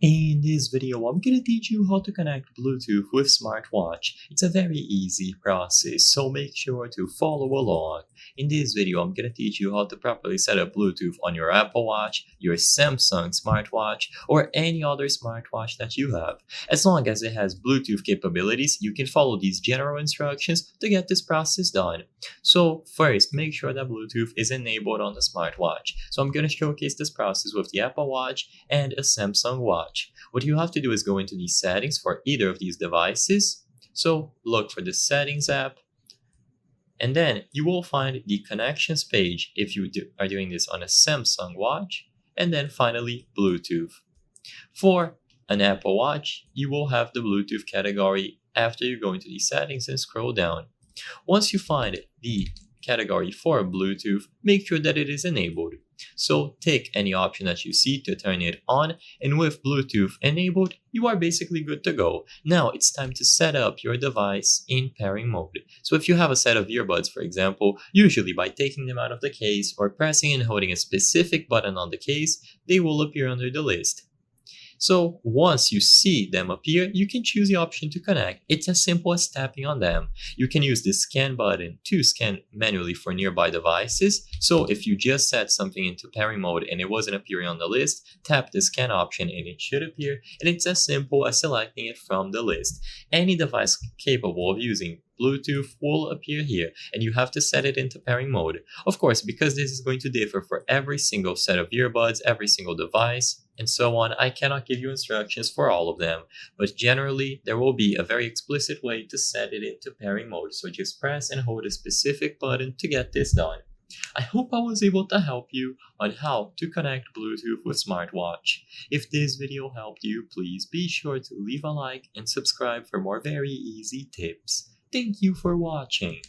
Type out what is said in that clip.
In this video, I'm gonna teach you how to connect Bluetooth with smartwatch. It's a very easy process, so make sure to follow along. In this video, I'm gonna teach you how to properly set up Bluetooth on your Apple Watch, your Samsung smartwatch, or any other smartwatch that you have. As long as it has Bluetooth capabilities, you can follow these general instructions to get this process done. So first, make sure that Bluetooth is enabled on the smartwatch. So I'm gonna showcase this process with the Apple Watch and a Samsung Watch. What you have to do is go into the settings for either of these devices. So look for the settings app, and then you will find the connections page if you are doing this on a Samsung Watch, and then finally Bluetooth. For an Apple Watch, you will have the Bluetooth category after you go into the settings and scroll down. Once you find the category for Bluetooth, make sure that it is enabled. So take any option that you see to turn it on, and with Bluetooth enabled, you are basically good to go. Now it's time to set up your device in pairing mode. So if you have a set of earbuds, for example, usually by taking them out of the case or pressing and holding a specific button on the case, they will appear under the list. So once you see them appear, you can choose the option to connect. It's as simple as tapping on them. You can use the scan button to scan manually for nearby devices. So if you just set something into pairing mode and it wasn't appearing on the list, tap the scan option and it should appear. And it's as simple as selecting it from the list. Any device capable of using Bluetooth will appear here, and you have to set it into pairing mode. Of course, because this is going to differ for every single set of earbuds, every single device, and so on, I cannot give you instructions for all of them, but generally there will be a very explicit way to set it into pairing mode, so just press and hold a specific button to get this done. I hope I was able to help you on how to connect Bluetooth with smartwatch. If this video helped you, please be sure to leave a like and subscribe for more very easy tips. Thank you for watching.